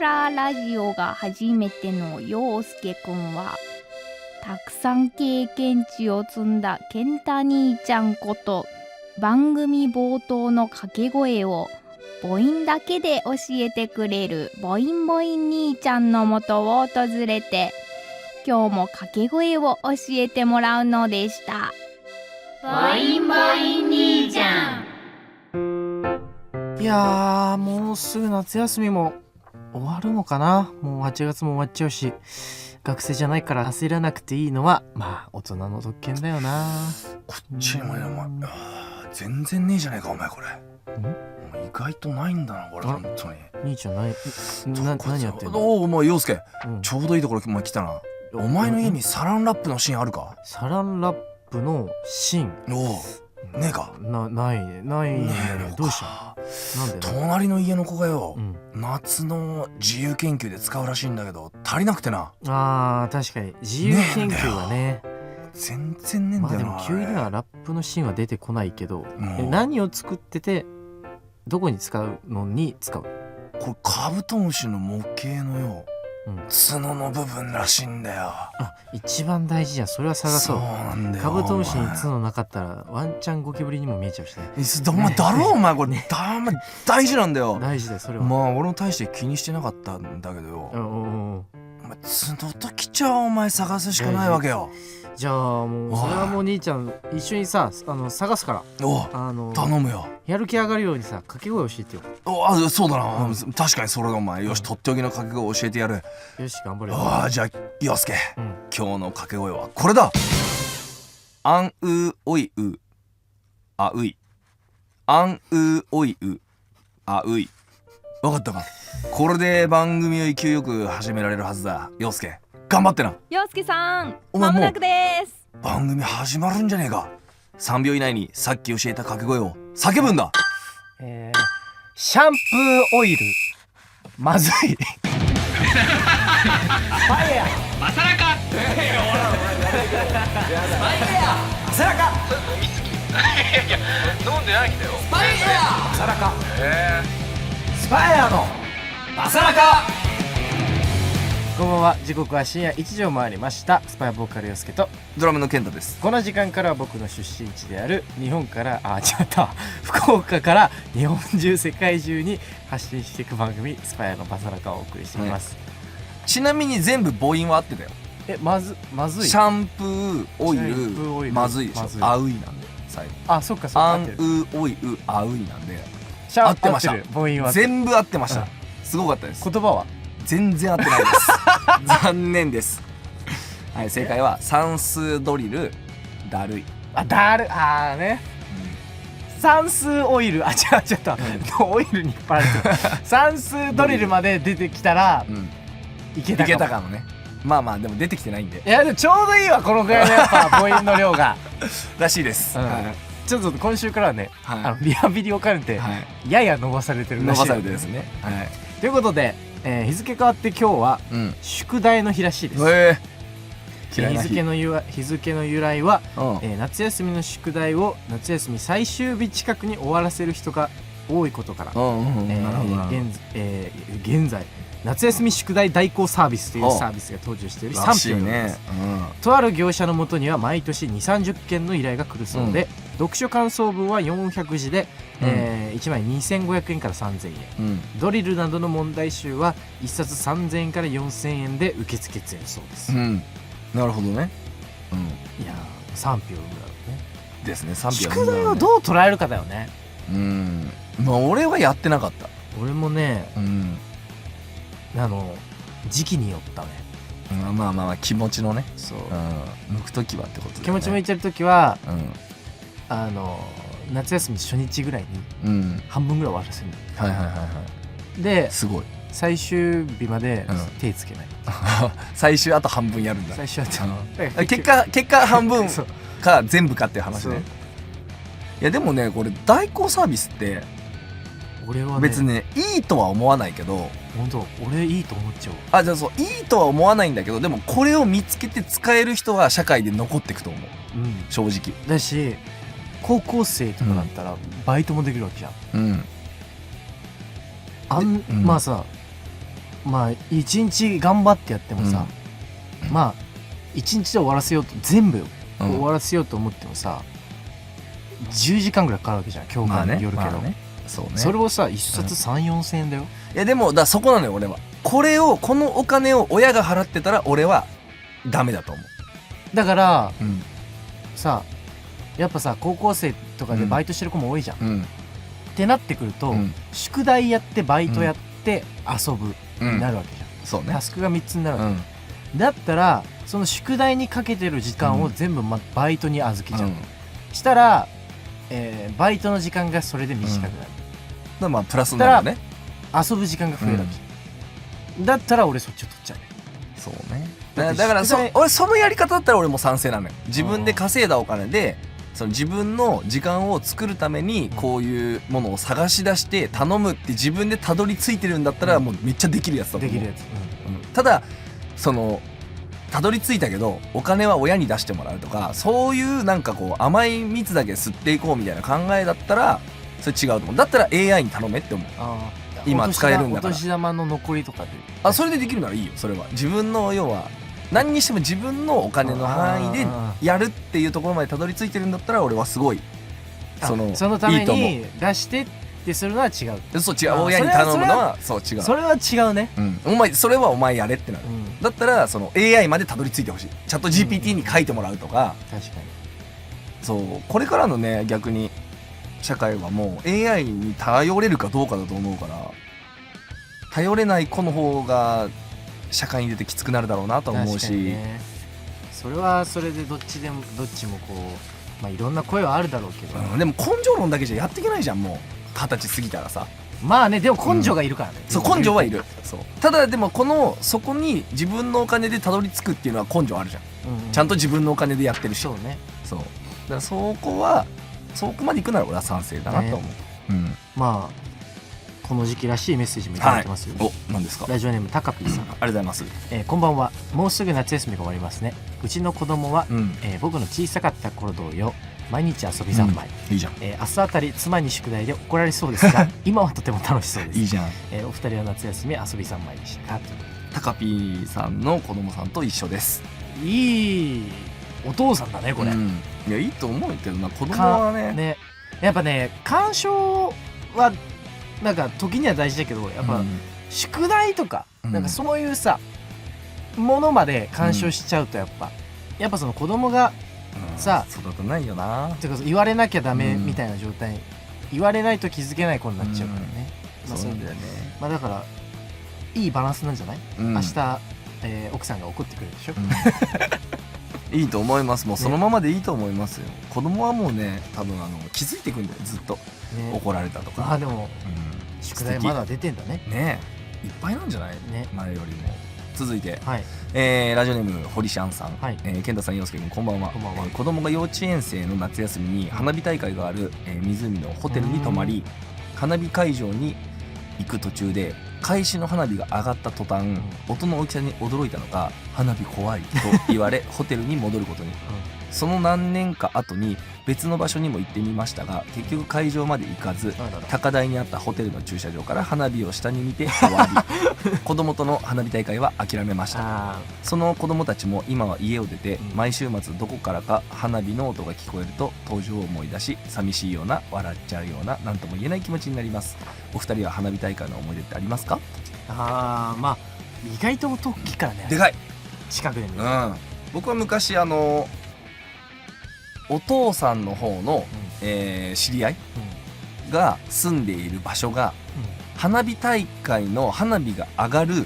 ララジオが初めての陽介くんは、たくさん経験値を積んだ健太兄ちゃんこと、番組冒頭の掛け声を母音だけで教えてくれる母音母音兄ちゃんのもとを訪れて、今日も掛け声を教えてもらうのでした。母音母音兄ちゃん。いやー、もうすぐ夏休みも終わるのかな。もう8月も終わっちゃうし、学生じゃないから焦らなくていいのはまあ大人の特権だよな。こっちにもね、お前全然ねえじゃねえかお前。これ意外とないんだなこれ。本当に兄ちゃん何やってんの。お前陽介、ちょうどいいところお前来たな。お前の家にサランラップのシーンあるか。サランラップのシーン。おう、ねえか。ないんだよ。どうした。なんで。隣の家の子がよ、夏の自由研究で使うらしいんだけど足りなくてな。あー、確かに自由研究はね、全然ねえんだよな。まあでも急にはラップのシーンは出てこないけど、何を作っててどこに使うのに使う。これカブトムシの模型のよ、角の部分らしいんだよ。一番大事じゃん。それは探そう。そうなんだよ。カブトムシに角なかったらワンチャンゴキブリにも見えちゃうしね。お前だろお前これ大事なんだよ。大事だよそれは。まあ俺も大して気にしてなかったんだけどよ、お前角ときちゃお前探すしかないわけよ。じゃあもうそれはもう兄ちゃん一緒にさ探すから。頼むよ。やる気上がるようにさ掛け声教えてよ。そうだな、確かにそれだお前。よし、とっておきの掛け声教えてやる。よし頑張れよ。じゃあ陽介、今日の掛け声はこれだ。あんうおいうあうい、あんうおいうあうい。わかったか。これで番組を勢いよく始められるはずだ。陽介頑張ってな。陽介さん、お前間もなくです。番組始まるんじゃねえか。3秒以内にさっき教えた掛け声を叫ぶんだ。シャンプーオイルまずい。ファイヤーマサラカ。ファイヤーマサラカ。飲みすぎ。いや飲んでないんだよ。スパイヤーマサラカ。スパイヤーのマサラカ。こんばんは。時刻は深夜1時を回りました。スパイボーカル陽介とドラムの健太です。この時間からは僕の出身地である福岡から日本中世界中に発信していく番組スパイヤーのマサラカをお送りしています、ちなみに全部母音は合ってたよ。まずい。シャンプーオイルまずいでしょ。あういなんで最後。そっかあんうおいうあういなんで合ってました。母音は全部合ってました、すごかったです。言葉は全然合ってないです残念です。はい、正解は算数ドリルだるい。ね、算数オイル違った、オイルに引っ張られてる算数ドリルまで出てきたら、いけたかもね。まあでも出てきてないんで。いやでもちょうどいいわこのぐらいのやっぱ母音の量がらしいです、ちょっと今週からはね、リハビリを兼ねて、やや伸ばされてるらしい。伸ばされてですね。ということで、日付変わって今日は、宿題の日らしいです。日付の由来は、夏休みの宿題を夏休み最終日近くに終わらせる人が多いことから、現在夏休み宿題代行サービスというサービスが登場している賛否を読みます。とある業者のもとには毎年 2,30 件の依頼が来るそうで、読書感想文は400字で、1枚2500円から3000円、ドリルなどの問題集は1冊3000円から4000円で受付中そうです。なるほどね。いや賛否を生むだろうね。ですね。賛否宿題をどう捉えるかだよね。まあ俺はやってなかった。俺もね、時期によったね。まあ気持ちのね。そう、向くときはってことだよね。気持ち向いてるときは、夏休み初日ぐらいに半分ぐらい終わらせる。ですごい最終日まで手つけない。最終あと半分やるんだ。最終あと結果半分か全部かっていう話ね。いやでもねこれ代行サービスって俺はね別にねいいとは思わないけど。本当俺いいと思っちゃう。じゃあそういいとは思わないんだけど、でもこれを見つけて使える人は社会で残っていくと思う、正直だし高校生とかだったらバイトもできるわけじゃん。まあさまあ一日頑張ってやってもさ、まあ一日で終わらせようと全部終わらせようと思ってもさ、10時間ぐらいかかるわけじゃん、教科によるけど、そうね。それをさ一冊3,4千円だよ。いやでもそこなのよ俺は。このお金を親が払ってたら俺はダメだと思う。だから、うんさやっぱさ高校生とかでバイトしてる子も多いじゃん、うんってなってくると、うん宿題やってバイトやって遊ぶになるわけじゃん、そうねタ。スクが3つになるわけ、うんだったらその宿題にかけてる時間を全部バイトに預けちゃう、うんしたら、バイトの時間がそれで短くなる、だまあプラスになるよね。遊ぶ時間が増えるわけじゃん、だったら俺そっちを取っちゃうね。そうね。だってだから宿題俺そのやり方だったら俺も賛成なのよ。自分で稼いだお金でその自分の時間を作るためにこういうものを探し出して頼むって自分でたどり着いてるんだったらもうめっちゃできるやつだと思う。できるやつ、うんただそのたどり着いたけどお金は親に出してもらうとかそういうなんかこう甘い蜜だけ吸っていこうみたいな考えだったらそれ違うと思う。だったら AI に頼めって思う。あー今使えるんだからお年玉の残りとかでそれでできるならいいよ。それは自分の要は何にしても自分のお金の範囲でやるっていうところまでたどり着いてるんだったら俺はすごいそのためいいと思に出してってするのは違う。そう違う。親に頼むのはそう違う。それは違うね、お前それはお前やれってなる。うん、だったらその AI までたどり着いてほしい。チャット GPT に書いてもらうとか、確かにそうこれからのね逆に社会はもう AI に頼れるかどうかだと思うから、頼れない子の方が社会に出てきつくなるだろうなと思う確かにし、ね、それはそれでどっちもこう、まあ、いろんな声はあるだろうけど、でも根性論だけじゃやっていけないじゃん。もう20歳過ぎたらさ。まあね、でも根性がいるからね、そう根性はいる。そうただでもそこに自分のお金でたどり着くっていうのは根性あるじゃん、ちゃんと自分のお金でやってるし。そうね。そうだからそこまで行くなら俺は賛成だなと思う、まあこの時期らしいメッセージもいただいてますよ、お何ですか。ラジオネームたかぴーさん、ありがとうございます。こんばんは。もうすぐ夏休みが終わりますね。うちの子供は、うん僕の小さかった頃同様毎日遊び三昧、いいじゃん。明日あたり妻に宿題で怒られそうですが今はとても楽しそうです。いいじゃん。お二人は夏休み遊び三昧でしたか？タカピーさんの子供さんと一緒です。いいお父さんだねこれ、いやいいと思うけどな、子供はねやっぱね干渉はなんか時には大事だけど、やっぱ、宿題とか、なんかそういうさものまで干渉しちゃうとやっぱその子供がさ育たないよな。てか言われなきゃダメみたいな状態、言われないと気づけない子になっちゃうからね、そうなんだよね。まあだからいいバランスなんじゃない、明日、奥さんが怒ってくるでしょ、いいと思います。もうそのままでいいと思いますよ。子供はもうね多分気づいていくんだよずっと、怒られたとか。まあでも、宿題まだ出てんだね。ねいっぱいなんじゃない、前よりも。続いて、ラジオネーム堀シャンさん、健太さん、陽介君こんばんは。子供が幼稚園生の夏休みに花火大会がある、湖のホテルに泊まり、花火会場に行く途中で開始の花火が上がった途端、音の大きさに驚いたのか花火怖いと言われホテルに戻ることに、その何年か後に別の場所にも行ってみましたが結局会場まで行かず、高台にあったホテルの駐車場から花火を下に見て終わり子供との花火大会は諦めました。その子供たちも今は家を出て、毎週末どこからか花火の音が聞こえると当時を思い出し、寂しいような笑っちゃうような何とも言えない気持ちになります。お二人は花火大会の思い出ってありますか？まあ意外と音大きいからね。でかい。近くで見る、僕は昔お父さんの方の、知り合いが住んでいる場所が、花火大会の花火が上がる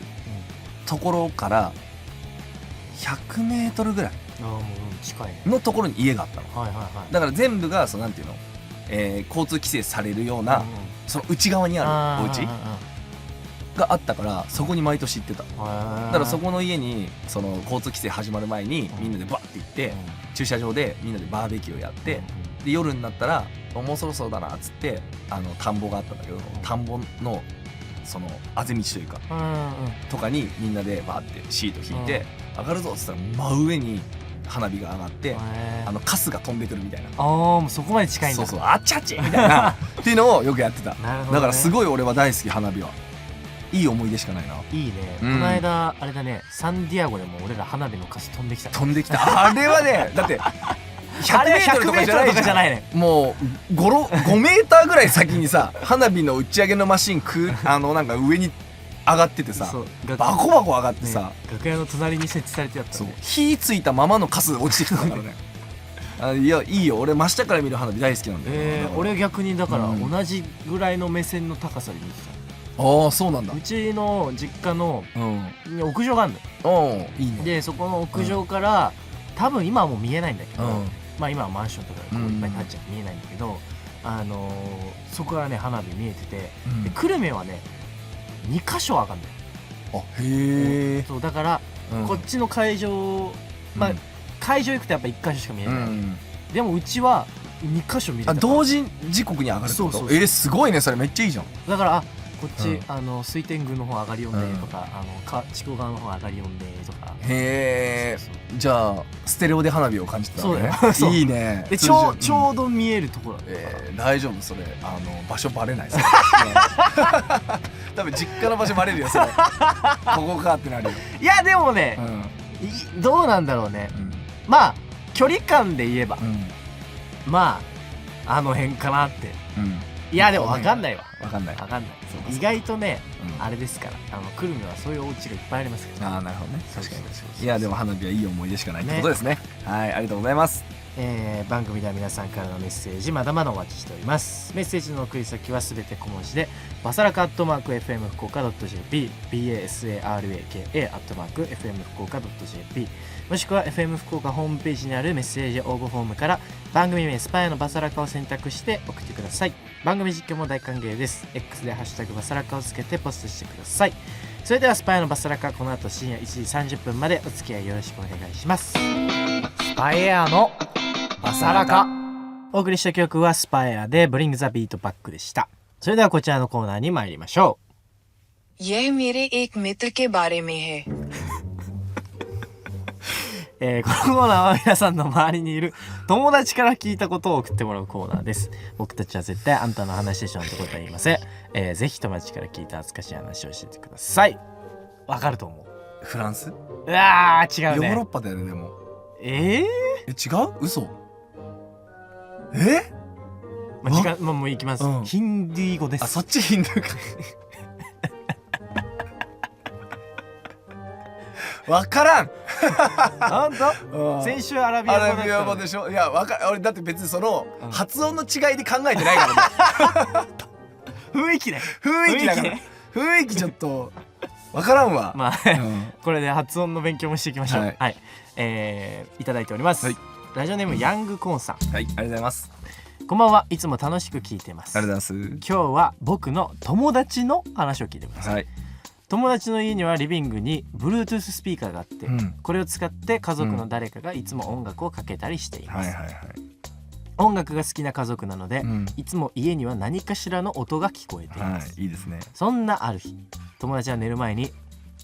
ところから100メートルぐらい近いのところに家があったの、だから全部がなんていうの、交通規制されるような、その内側にあるお家があったから、そこに毎年行ってた。だからそこの家にその交通規制始まる前にみんなでバッて行って、駐車場でみんなでバーベキューをやって、で夜になったらもうそろそろだなっつって田んぼがあったんだけど、田んぼのそのあぜ道というか、とかにみんなでバーってシート引いて、上がるぞっつったら真上に花火が上がって、カスが飛んでくるみたいな。もうそこまで近いんだ。そうあっちあっちみたいなっていうのをよくやってた。だからすごい俺は大好き、花火は。いい思い出しかないな。いいね、この間あれだね、サンディアゴでも俺ら花火の数飛んできた。飛んできた。あれはねだって100メートルとかじゃないじゃん。ね、もう5メーターぐらい先にさ花火の打ち上げのマシンなんか上に上がっててさ、バコバコ上がってさ、楽屋の隣に設置されてやった。そう火ついたままのカス落ちてきたからね。いやいいよ、俺真下から見る花火大好きなんだよ。俺逆にだから同じぐらいの目線の高さで見てた。ああそうなんだ。うちの実家の屋上があるのよ。いいね。でそこの屋上から多分今はもう見えないんだけど、まあ今はマンションとかいっぱい建っちゃって見えないんだけど、そこからね花火見えてて、で久留米はね2箇所上がるんだよ。あへえ。そうだからこっちの会場、まあ会場行くとやっぱ1箇所しか見えない、でもうちは2箇所見れた。同時時刻に上がるってこと？すごいね、それめっちゃいいじゃん。だからこっち、水天宮の方上がりよんでとか、筑後川の方上がりよんでとか。へえ。じゃあステレオで花火を感じてたね。そういいね。でちょうど見えるところだった。大丈夫それ、場所バレない。多分実家の場所バレるよそれ。ここかってなるよ。いやでもね、どうなんだろうね。まあ距離感で言えば、まああの辺かなって。いやでも分かんないわ。分かんない。意外とね、あれですから、久留米はそういうお家がいっぱいありますけど。ああなるほどね。確かに。いやでも花火はいい思い出しかないってことですね。はい、ありがとうございます。番組では皆さんからのメッセージまだまだお待ちしております。メッセージの送り先はすべて小文字でバサラカ@fm福岡 .jp basaraka@fm福岡 .jp もしくは FM 福岡ホームページにあるメッセージ応募フォームから番組名スパイのバサラカを選択して送ってください。番組実況も大歓迎です。 X でハッシュタグバサラカをつけてポストしてください。それではスパイのバサラカ、この後深夜1時30分までお付き合いよろしくお願いします。スパイエアのバサラカ。お送りした曲はスパイエアで Bring the Beat Back でした。それではこちらのコーナーに参りましょう。यह मेरे एक मित्र के बारे में है。このコーナーは皆さんの周りにいる友達から聞いたことを送ってもらうコーナーです。僕たちは絶対あんたの話でしょなんてことは言いません。ぜひ友達から聞いた恥ずかしい話を教えてください。わかると思う。フランス？うわー違うね。ヨーロッパだよね。でも違う？嘘？まあ、時間、もう行きます、ヒンディー語です。あ、そっちヒンドゥーか。わからん。なんだ？先週アラビア語でしょ。いや俺だって別にその発音の違いで考えてないからね。雰囲気ね。雰囲気だから。雰囲気ちょっとわからんわ。まあ、これで発音の勉強もしていきましょう。はい、いただいております。ラジオネームヤングコーンさん。はい、ありがとうございます。こんばんは。いつも楽しく聞いてます。ありがとうございます。今日は僕の友達の話を聞いてください。友達の家にはリビングに Bluetooth スピーカーがあって、これを使って家族の誰かがいつも音楽をかけたりしています。音楽が好きな家族なので、いつも家には何かしらの音が聞こえています。いいですね。そんなある日、友達は寝る前に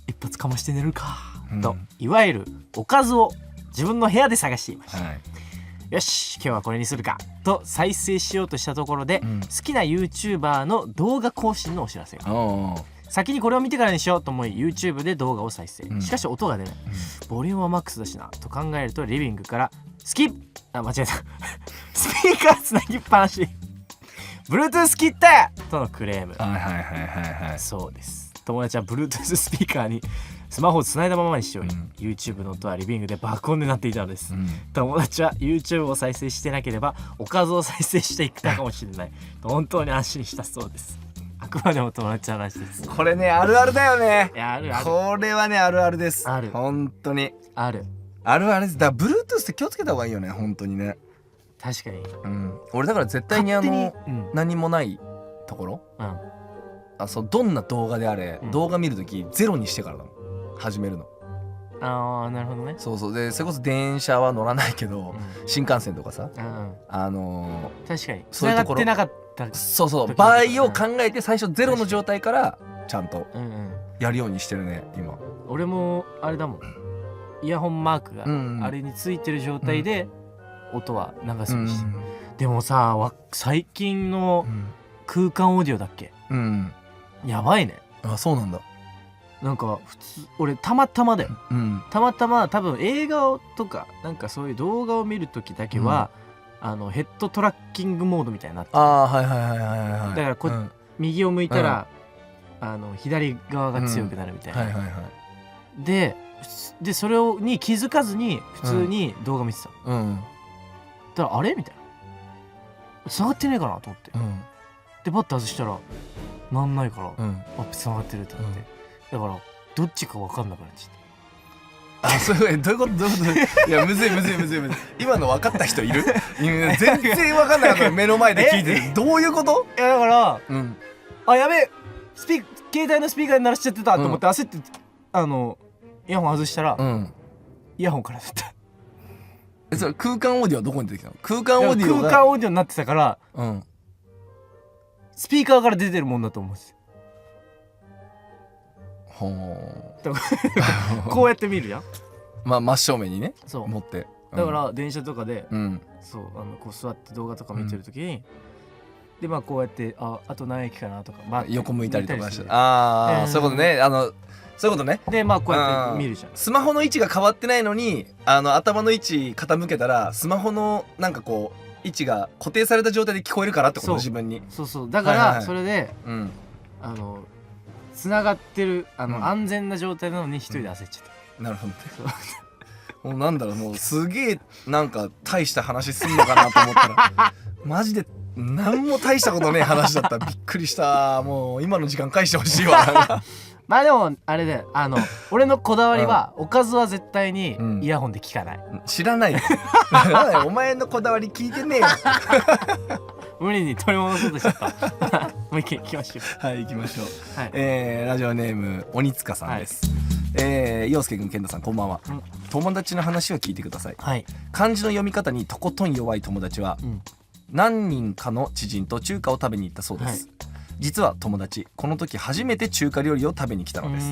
一発かまして寝るかと、いわゆるおかずを自分の部屋で探していました。よし、今日はこれにするかと再生しようとしたところで、好きな YouTuber の動画更新のお知らせが。先にこれを見てからにしようと思い YouTube で動画を再生、しかし音が出ない、ボリュームはマックスだしなと考えるとリビングからスキッ間違えたスピーカーつなぎっぱなしBluetooth 切ったとのクレーム。そうです。友達は Bluetooth スピーカーにスマホをつないだままにしており、YouTube の音はリビングで爆音になっていたのです。友達は YouTube を再生してなければおかずを再生していったかもしれないと本当に安心したそうです。あくまでも友達の話です。これね、あるあるだよね。いや、あるある。これはね、あるあるです。ある。本当にある。あるあるです。だから Bluetooth って気をつけた方がいいよね、本当にね。確かに。俺だから絶対に何もないところ、どんな動画であれ、動画見るときゼロにしてからだもん、始めるの。ああ、なるほどね。そうで、それこそ電車は乗らないけど、新幹線とかさ、確かにそういうところ、繋がってなかった。場合を考えて最初ゼロの状態からちゃんとやるようにしてるね、今。俺もあれだもん、イヤホンマークがあれについてる状態で音は流すようにしてる。でもさ、最近の空間オーディオだっけ、やばいね。あ、そうなんだ。なんか普通俺たまたまだよ、うんたまたま多分映画とかなんかそういう動画を見るときだけは、ヘッドトラッキングモードみたいになってる。ああ、はいはいはいはいはい。だからうん右を向いたら、左側が強くなるみたいな、はいはいはい。でそれに気づかずに普通に動画見てた、うんだからあれみたいな、繋がってねえかなと思って、うんでバッと外したらなんないから、うん。あ繋がってるってなって、だからどっちか分かんなくなっちゃっあ、そういうどういうことどういうこといや、むずいむずいむずいむずい。今の分かった人いる？いや全然分かんなかった目の前で聞いてる。どういうこと？た。いやだからうんあやべえ携帯のスピーカーに鳴らしちゃってたと思って焦ってイヤホン外したら、うん。イヤホンからだった。それ空間オーディオはどこに出てきたの？空間オーディオが空間オーディオになってたからうんスピーカーから出てるもんだと思うんですよ。ほこうやって見るじゃん。まあ真正面にねそう持ってだから電車とかで、うんそうこう座って動画とか見てるときに、でまあこうやってあと何駅かなとか、まあ、横向いたりとかしててああそういうことねそういうことねでまあこうやって見るじゃん。スマホの位置が変わってないのに頭の位置傾けたらスマホのなんかこう位置が固定された状態で聞こえるからってことそう自分にそうだから、はいはいはいそれでうんつながってるん安全な状態なのに一人で焦っちゃった。なるほどねもうなんだろうもうすげえなんか大した話すんのかなと思ったらマジで何も大したことねえ話だったびっくりしたもう今の時間返してほしいわまあでもあれで俺のこだわりは、おかずは絶対にうんイヤホンで聞かない、知らないよなんだよお前のこだわり聞いてねえよ無理に取り戻そうとしちゃったもう一回行きましょう。はい行きましょう、はいラジオネーム鬼塚さんです、陽介くん健太さんこんばんは、うん友達の話を聞いてください。はい、漢字の読み方にとことん弱い友達は、うん何人かの知人と中華を食べに行ったそうです、実は友達この時初めて中華料理を食べに来たのです。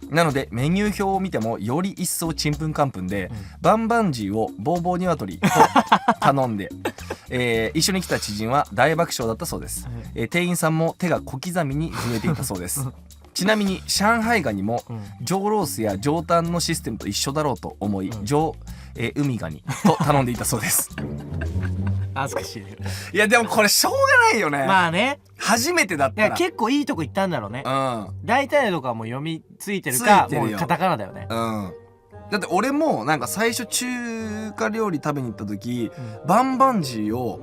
なのでメニュー表を見てもより一層ちんぷんかんぷんで、バンバンジーをボーボーニワトリと頼んで、一緒に来た知人は大爆笑だったそうです、店員さんも手が小刻みに震えていたそうですちなみに上海ガニも上ロースや上タンのシステムと一緒だろうと思い、海ガニと頼んでいたそうです恥ずかしいね。いやでもこれしょうがないよね、まあね、初めてだっいやたら結構いいとこ行ったんだろうね。うん大体のとこはもう読みついてるかついてるよもうカタカナだよね。うんだって俺もなんか最初中華料理食べに行った時、バンバンジーを、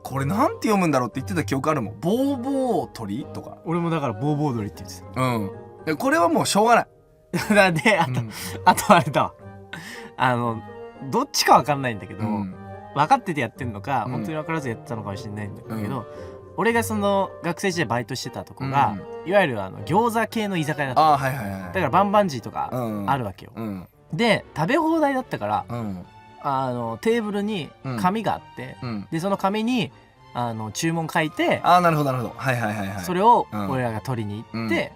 これなんて読むんだろうって言ってた記憶あるもん。ボーボー鳥とか。俺もだからボーボー鳥って言ってうんでこれはもうしょうがないた。なんであとあれだわ。どっちかわかんないんだけど、うん分かっててやってんのか、うん本当に分からずやってたのかもしれないんだけど、俺がその学生時代バイトしてたとこが、いわゆる餃子系の居酒屋だった。ああはいはいはいだからバンバンジーとかあるわけよ。うんで食べ放題だったからうんテーブルに紙があって、うんでその紙に注文書いて、ああなるほどなるほどはいはいはいはいそれをうん俺らが取りに行って、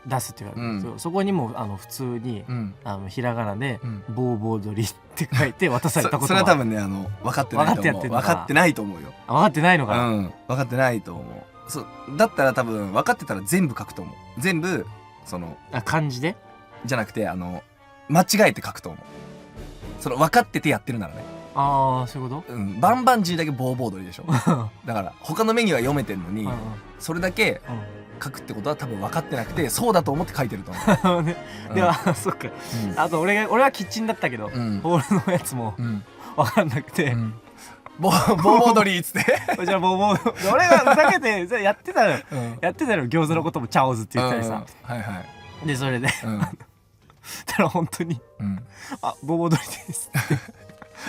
出すっていうか、そこにも普通にうんひらがなでうん「ボーボー鳥」って書いて渡されたことそれは多分ね分かってないと思う分かってやってんのかな分かってないと思うよ分かってないのかな、分かってないと思うそうだったら多分分かってたら全部書くと思う全部その漢字でじゃなくて間違えて書くと思うその分かっててやってるならね、ああそういうこバンバンジーだけボーボー鳥でしょとだから他のメニューは読めてんのに、うんそれだけ書くってことは多分分かってなくてそうだと思って書いてると思う、ねではそっかあと俺はキッチンだったけど、うんホールのやつもうん分かんなくて、ボーボー鳥っつってじゃあボーボー俺がふざけてやってたのようんやってたのよ餃子のこともチャオズって言ったりさ、はいはいでそれでうんたら本当にうん「あボーボー鳥です」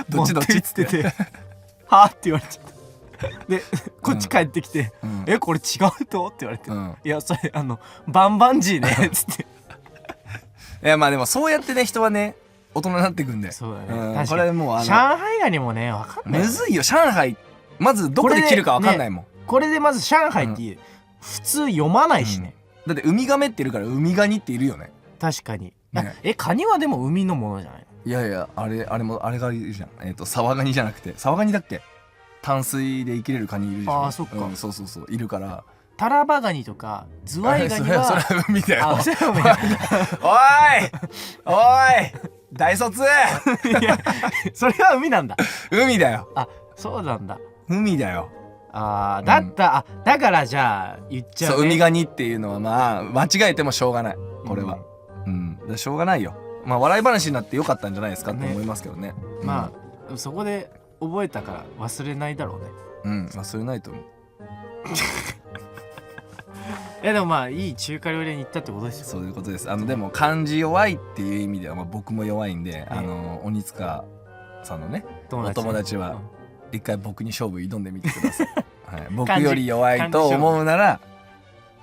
どっちどっちっつって持ってってはあって言われちゃったでこっち帰ってきてうん「えこれ違うと?」って言われてうん「いやそれバンバンジーね」っつっていやまあでもそうやってね人はね大人になってくんでそうだねん確かにこれもう上海ガニもね分かんないむずいよ上海まずどこで切るか分かんないもん、これでまず上海って普通読まないしね、だってウミガメっているからウミガニっているよね確かに、ねカニはでも海のものじゃないの？いやいやあれがいるじゃんサワガニじゃなくてサワガニだっけ淡水で生きれるカニいるでしょあーそっかそうそうそういるからタラバガニとかズワイガニはそれは海だよ。あそれはおい大卒いやそれは海なんだ。海だよ。あそうなんだ。海だよ。だった、だからじゃあ言っちゃう、ね、そう海ガニっていうのはまあ間違えてもしょうがないこれは。しょうがないよ。まあ笑い話になってよかったんじゃないですかって思いますけどね。まあそこで覚えたから忘れないだろうね。忘れないと思う。いやでもまあいい中華料理屋に行ったってことですよ。そういうことです。でも漢字弱いっていう意味では、僕も弱いんで、鬼塚さんのねお友達は一回僕に勝負挑んでみてください。はい、僕より弱いと思うなら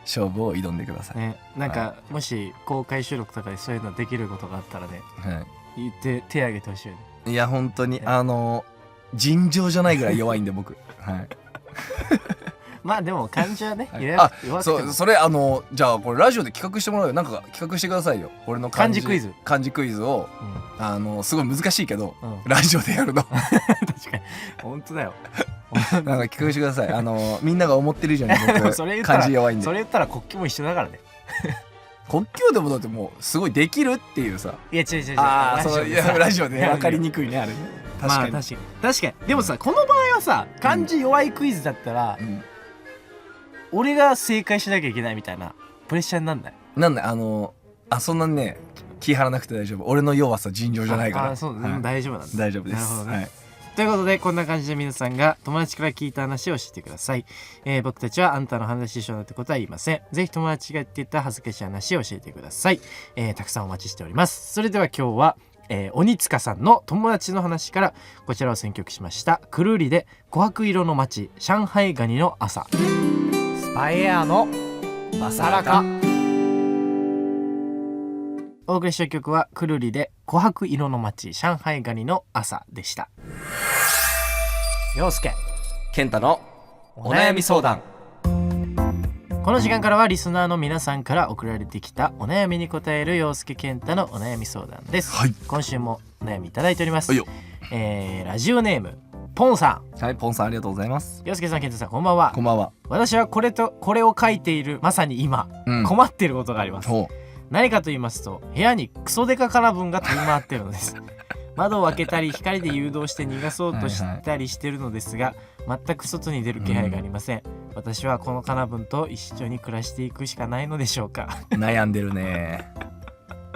勝負を挑んでください。ね、なんか、もし公開収録とかでそういうのできることがあったらね、言って手挙げてほしいよね。いや本当に尋常じゃないぐらい弱いんで僕。はい。まあでも漢字はね、それじゃあこれラジオで企画してもらうよ。なんか企画してくださいよ。俺の漢字クイズを、すごい難しいけど、ラジオでやるの。確かに本当だよ。なんか企画してください。みんなが思ってる以上に僕漢字弱いんで。それ言ったら国旗も一緒だからね。国旗でもだってもうすごいできるっていうさ。いや違う。ラジオで分かりにくいねあれね。確かに。でもさこの場合はさ漢字弱いクイズだったら。俺が正解しなきゃいけないみたいなプレッシャーになんない？なんだそんなね気張らなくて大丈夫。俺の弱さ尋常じゃないから。そう、大丈夫なんだ。大丈夫です。なるほどね。ということでこんな感じで皆さんが友達から聞いた話をしてください。僕たちはあんたの話一緒だってことは言いません。ぜひ友達が言っていた恥ずかしい話を教えてください。たくさんお待ちしております。それでは今日は鬼塚さんの友達の話からこちらを選曲しました。くるりで琥珀色の街上海ガニの朝。スパイエアのバサラカ。お送りした曲はくるりで琥珀色の街上海ガニの朝でした。陽介健太のお悩み相談。この時間からはリスナーの皆さんから送られてきたお悩みに答える陽介健太のお悩み相談です、今週もお悩みいただいております。ラジオネームポンさん。はい、ポンさんありがとうございます。陽介さん健太さんこんばんは。こんばんは。私はこれを書いているまさに今、困っていることがあります。何かと言いますと部屋にクソデカカナブンが飛び回っているのです。窓を開けたり光で誘導して逃がそうとしたりしてるのですが、全く外に出る気配がありません。私はこのカナブンと一緒に暮らしていくしかないのでしょうか。悩んでるね。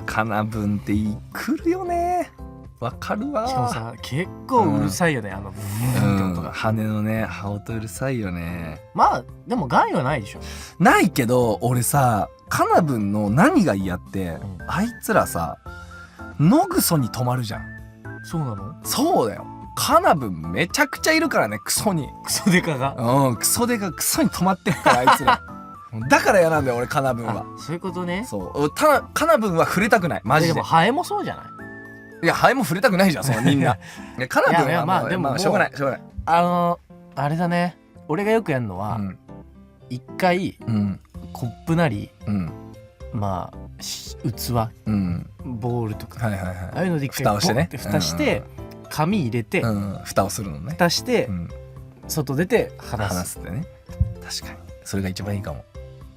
カナブンって来るよね。わかるわ。しかもさ結構うるさいよね、羽のね羽音うるさいよね。まあでも害はないでしょ。ないけど俺さカナブンの何が嫌って、あいつらさ野ぐそに止まるじゃん。そうなの？そうだよ。カナブンめちゃくちゃいるからね。クソにクソデカがクソデカクソに止まってっからあいつら。だから嫌なんだよ俺カナブンは。そういうことね。そうカナブンは触れたくないマジで。でもハエもそうじゃない？いやハエも触れたくないじゃんそのみんな。カナブンはまあでもしょうがないしょうがない。あれだね。俺がよくやるのは一回コップなりまあ器ボールとかああいうので一回蓋をしてね蓋して紙入れて蓋をするのね。蓋して外出て話すってね。確かにそれが一番いいかも。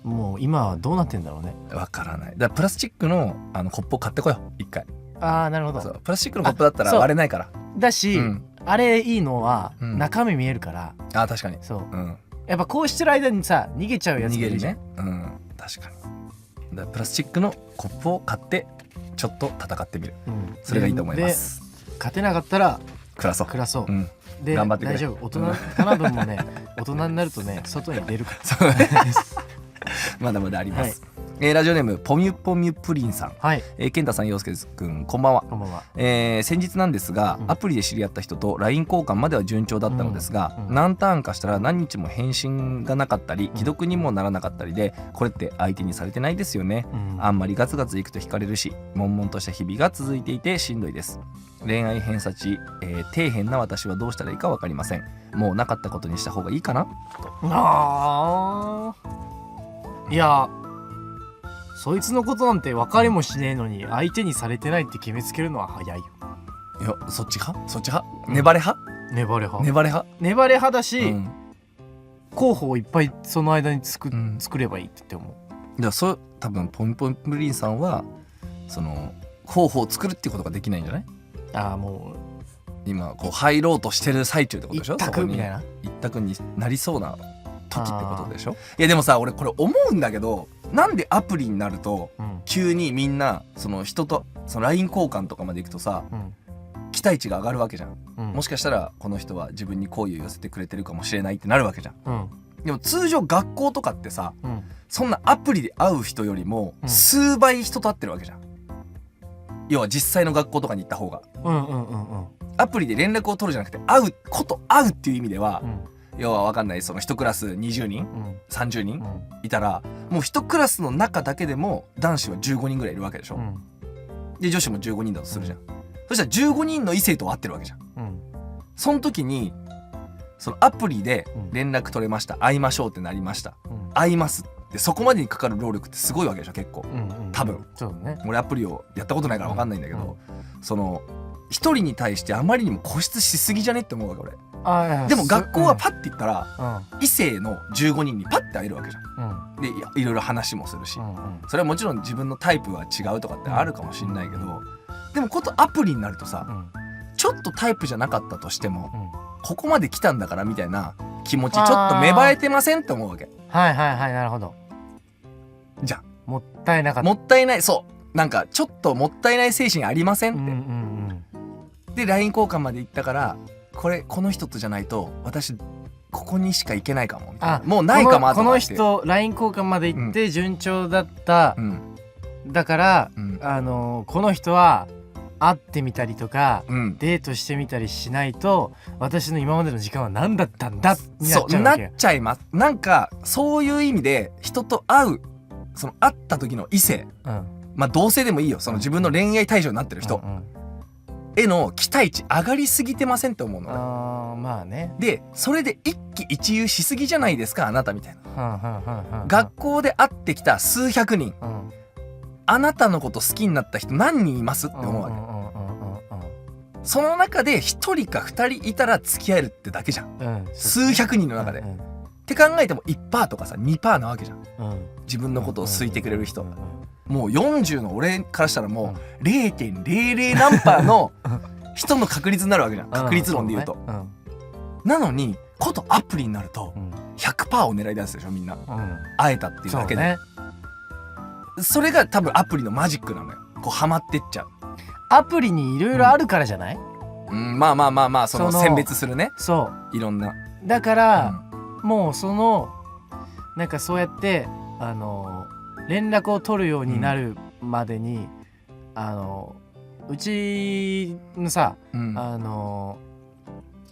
もう今はどうなってんだろうね。わからない。だからプラスチックのコップを買ってこよう一回。ああなるほど。そうプラスチックのコップだったら割れないから。だし、あれいいのは中身見えるから。あ確かに。そう、やっぱこうしてる間にさ逃げちゃうやつ逃げるね。確かに。だからプラスチックのコップを買ってちょっと戦ってみる、それがいいと思います。勝てなかったら暮らそう、で頑張ってくれ。大丈夫。大人カナブンもね大人になるとね外に出るから。そうまだまだあります、ラジオネームポミュポミュプリンさん。健太さん陽介くんこんばんは。こんばんは。先日なんですが、アプリで知り合った人と LINE 交換までは順調だったのですが、何ターンかしたら何日も返信がなかったり既読にもならなかったりで、これって相手にされてないですよね。あんまりガツガツいくと惹かれるし悶々とした日々が続いていてしんどいです。恋愛偏差値、底辺な私はどうしたらいいか分かりません。もうなかったことにした方がいいかなと。いやそいつのことなんて分かりもしねえのに相手にされてないって決めつけるのは早いよ。いやそっち派粘れ派粘れ派粘れ派粘れ派だし、候補をいっぱいその間に作ればいいって思う。いや、そう多分ポンポンプリンさんはその候補を作るっていうことができないんじゃない？ああ、も今こう入ろうとしてる最中ってことでしょ？一択みたいな。一択になりそうな時ってことでしょ？いやでもさ、俺これ思うんだけど、なんでアプリになると急にみんなその人とその LINE 交換とかまで行くとさ、期待値が上がるわけじゃん。もしかしたらこの人は自分に好意を寄せてくれてるかもしれないってなるわけじゃん。でも通常学校とかってさ、そんなアプリで会う人よりも数倍人と会ってるわけじゃん。要は実際の学校とかに行った方が、アプリで連絡を取るじゃなくて会うっていう意味では、要は分かんない、その1クラス20人、30人いたら、もう1クラスの中だけでも男子は15人ぐらいいるわけでしょ。で女子も15人だとするじゃん。そしたら15人の異性と会ってるわけじゃん。その時にそのアプリで連絡取れました、会いましょうってなりました、会いますってそこまでにかかる労力ってすごいわけでしょ、結構。多分そうだね。俺アプリをやったことないから分かんないんだけど、その一人に対してあまりにも固執しすぎじゃねって思うわけ俺。でも学校はパッて行ったら、異性の15人にパッて会えるわけじゃん。でいろいろ話もするし、それはもちろん自分のタイプは違うとかってあるかもしんないけど、でもことアプリになるとさ、ちょっとタイプじゃなかったとしても、ここまで来たんだからみたいな気持ちちょっと芽生えてませんって思うわけ。はいはいはい、なるほど。じゃあもったいなかった。もったいない、そうなんかちょっともったいない精神ありませんって、で LINE 交換まで行ったから、この人とじゃないと私ここにしか行けないかもみたいな、もうないかも。あとこの人 LINE 交換まで行って順調だった、だから、この人は会ってみたりとか、デートしてみたりしないと私の今までの時間は何だったんだってなっちゃうわけ。なっちゃいます。なんかそういう意味で人と会った時の異性、まあ同性でもいいよ、その自分の恋愛対象になってる人への期待値上がりすぎてませんって思うの。まあね。でそれで一喜一憂しすぎじゃないですか、あなたみたいな。学校で会ってきた数百人、あなたのこと好きになった人何人いますって思うわけ。その中で1人か2人いたら付き合えるってだけじゃん、数百人の中で、って考えても 1% とかさ 2% なわけじゃん、自分のことを好いてくれる人、もう40の俺からしたらもう 0.00 何%の人の確率になるわけじゃん、確率論で言うと、なのにことアプリになると 100% を狙い出すでしょみんな、会えたっていうだけで。それが多分アプリのマジックなのよ、こうハマってっちゃう。アプリにいろいろあるからじゃない？まあその選別するね、そういろんな。だから、もうそのなんかそうやって連絡を取るようになるまでに、うちのさ、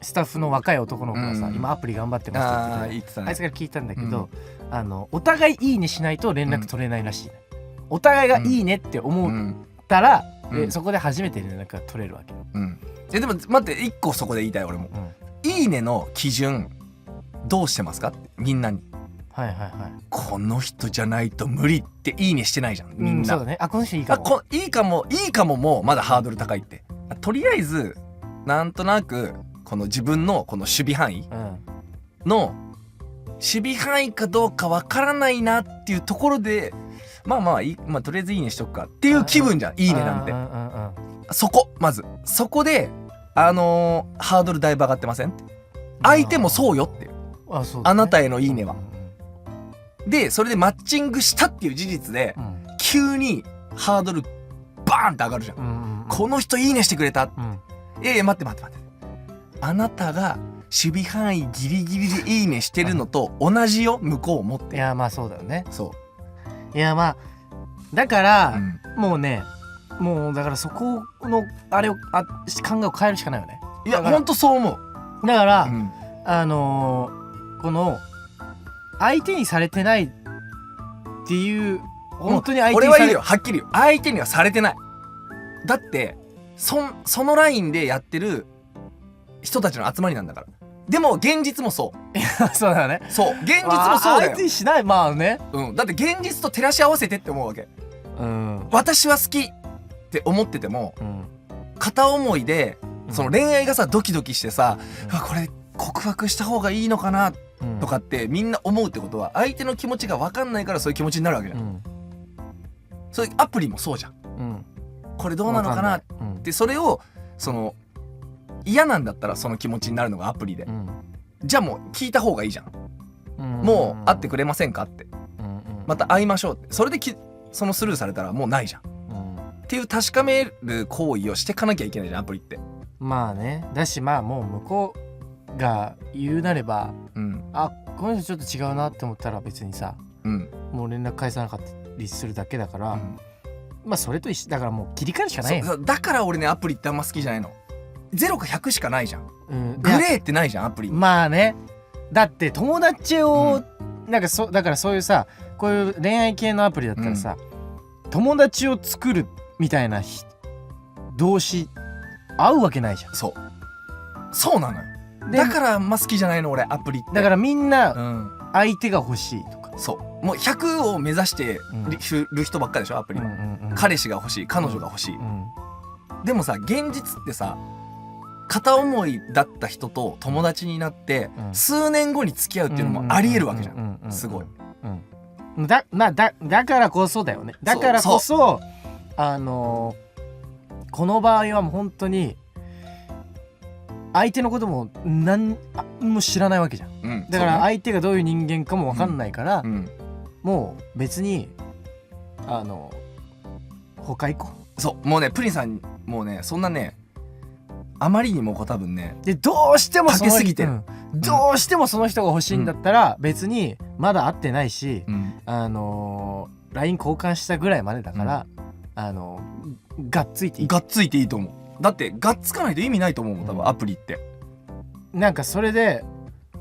スタッフの若い男の子がさ、今アプリ頑張ってますって言ってた、あいつから聞いたんだけど、お互いいいねしないと連絡取れないらしい、お互いがいいねって思ったら、そこで初めて連絡が取れるわけ。でも待って、一個そこで言いたい俺も、いいねの基準どうしてますかってみんなに。この人じゃないと無理っていいねしてないじゃんみんな。そうだね。この人いいかも。いいかももまだハードル高いって。とりあえずなんとなくこの自分のこの守備範囲の守備範囲かどうかわからないなっていうところで、まあとりあえずいいねしとくかっていう気分じゃん、いいねなんて。まずそこでハードルだいぶ上がってません？相手もそうよっていう、あなたへのいいねは。でそれでマッチングしたっていう事実で、急にハードルバーンって上がるじゃん、この人いいねしてくれた、待ってあなたが守備範囲ギリギリでいいねしてるのと同じよ、向こうもって。いやまあそうだよね。いやまあだから、もうだからそこのあれを考えを変えるしかないよね。いやほんとそう思う。だから、この相手にされてないっていう本当に相手に俺は言うよ、はっきり言う、相手にはされてない。だってそのラインでやってる人たちの集まりなんだから。でも現実もそう。いやそうだよね。そう現実もそうだよ。相手にしない、まあね。だって現実と照らし合わせてって思うわけ。私は好きって思ってても、片思いでその恋愛がさドキドキしてさ、これ告白した方がいいのかなっとかってみんな思うってことは、相手の気持ちが分かんないからそういう気持ちになるわけじゃん。そういうアプリもそうじゃん。これどうなのかなってそれをその嫌なんだったらその気持ちになるのがアプリで、じゃあもう聞いた方がいいじゃん。もう会ってくれませんかって、また会いましょうって、それでそのスルーされたらもうないじゃん、っていう確かめる行為をしてかなきゃいけないじゃんアプリって。まあね、だしまあもう向こうが言うなれば、あこの人ちょっと違うなって思ったら別にさ、もう連絡返さなかったりするだけだから、まあそれと一緒だから、もう切り替えるしかないよ。だから俺ねアプリってあんま好きじゃないの。0か100しかないじゃん、グレーってないじゃんアプリ。まあね、だって友達を、なんかだからそういうさ、こういう恋愛系のアプリだったらさ、友達を作るみたいな動詞合うわけないじゃん。そうなのよ。だからあんま好きじゃないの俺アプリって。だからみんな相手が欲しいとか、もう100を目指してる人ばっかでしょアプリ。彼氏が欲しい、彼女が欲しい、でもさ現実ってさ、片思いだった人と友達になって、数年後に付き合うっていうのもありえるわけじゃん。すごい。だからこそだよね。だからこそこの場合はもう本当に相手のことも何も知らないわけじゃん、だから相手がどういう人間かも分かんないから、もう別に他行こう。もうねプリンさんもうねそんなねあまりにも多分ねでどうしてもかけすぎてる、どうしてもその人が欲しいんだったら、別にまだ会ってないし、LINE 交換したぐらいまでだから、がっついていい。がっついていいと思う。だってがっつかないと意味ないと思うもん多分、アプリって。なんかそれで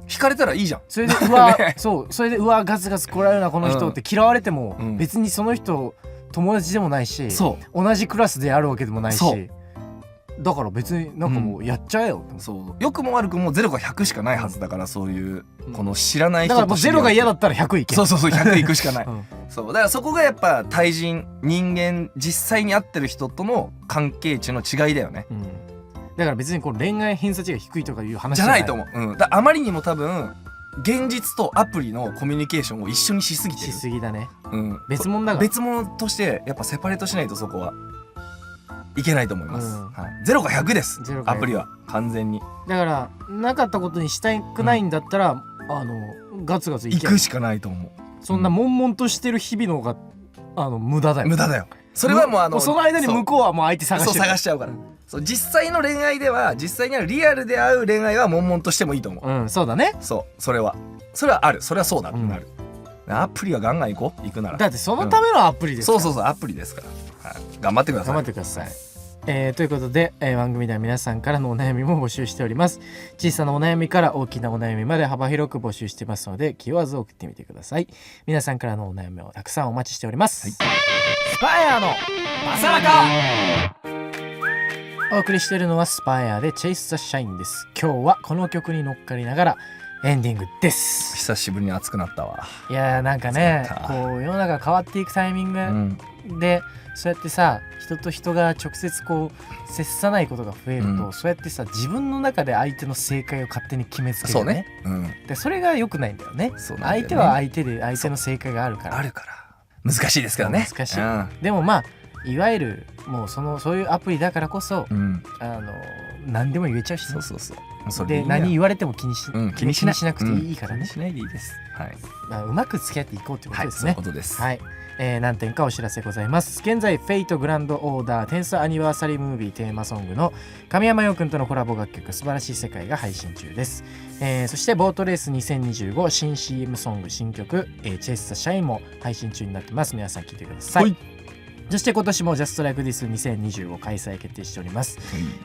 惹かれたらいいじゃん。それでうわそれでうわガツガツ来られるなこの人って嫌われても、別にその人友達でもないし、同じクラスであるわけでもないし、だから別になんかもうやっちゃえよ、良くも悪くも0か100しかないはずだから、そういうこの知らない人とだからもう0が嫌だったら100いけ。100いくしかない、だからそこがやっぱ対人間実際に会ってる人との関係値の違いだよね、だから別にこう恋愛偏差値が低いとかいう話じゃないと思う、だあまりにも多分現実とアプリのコミュニケーションを一緒にしすぎてる。しすぎだね、別物だから。別物としてやっぱセパレートしないとそこはいけないと思います、0か100です。アプリは完全に。だからなかったことにしたくないんだったら、ガツガツ行くしかないと思う。そんな悶々としてる日々の方が無駄だよ。無駄だよ。それはもうその間に向こうはもう相手探しちゃうから、実際の恋愛では、実際にあるリアルで会う恋愛は悶々としてもいいと思う。そうだね。それはある。それはそうだってなる、アプリはガンガン行こう。行くならだってそのためのアプリですから、アプリですから、頑張ってください。頑張ってください。ということで、番組では皆さんからのお悩みも募集しております。小さなお悩みから大きなお悩みまで幅広く募集してますので、気負わず送ってみてください。皆さんからのお悩みをたくさんお待ちしております、スパイアのバサラカ。お送りしているのはスパイアでチェイス・ザ・シャインです。今日はこの曲に乗っかりながらエンディングです。久しぶりに熱くなったわ。いやなんかね、こう世の中変わっていくタイミング、でそうやってさ、人と人が直接こう接さないことが増えると、そうやってさ自分の中で相手の正解を勝手に決めつけるね。でそれが良くないんだよね。相手は相手で相手の正解があるから難しいですからね。難しい、でもまあいわゆるもうそういうアプリだからこそ、何でも言えちゃうし、で何言われても気にしなくていいからね。しないでいいです。うまく付き合っていこうってことですね。そういうことです。何点かお知らせございます。現在フェイトグランドオーダー10thアニバーサリームービーテーマソングの神山陽くんとのコラボ楽曲素晴らしい世界が配信中です。そしてボートレース2025新 CM ソング新曲チェイス・ザ・シャインも配信中になってます。皆さん聴いてください。そして今年もジャストライクディス2025開催決定しております、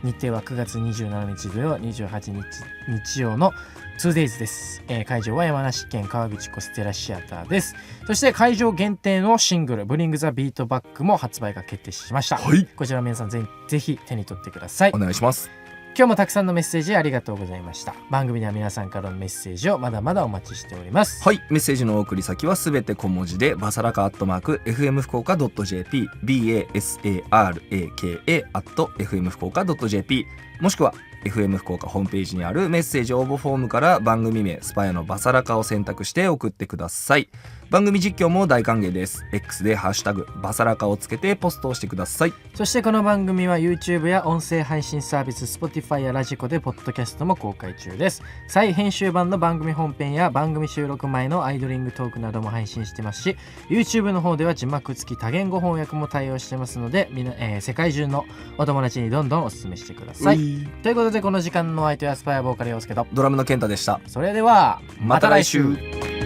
日程は9月27日土曜28日日曜の 2days です、会場は山梨県川口コステラシアターです。そして会場限定のシングル Bring the Beat Back も発売が決定しました、こちら皆さんぜひ手に取ってください。お願いします。今日もたくさんのメッセージありがとうございました。番組では皆さんからのメッセージをまだまだお待ちしております。はい、メッセージのお送り先はすべて小文字でバサラカ@fm 福岡 .jp basaraka@fm 福岡 .jp もしくは FM 福岡ホームページにあるメッセージ応募フォームから番組名スパヤのバサラカを選択して送ってください。番組実況も大歓迎です。 X でハッシュタグバサラカをつけてポストをしてください。そしてこの番組は YouTube や音声配信サービス Spotify やラジコでポッドキャストも公開中です。再編集版の番組本編や番組収録前のアイドリングトークなども配信してますし、 YouTube の方では字幕付き多言語翻訳も対応してますので世界中のお友達にどんどんお勧めしてください。ということでこの時間の相手はスパイアボーカル陽介とドラムの健太でした。それではまた来週。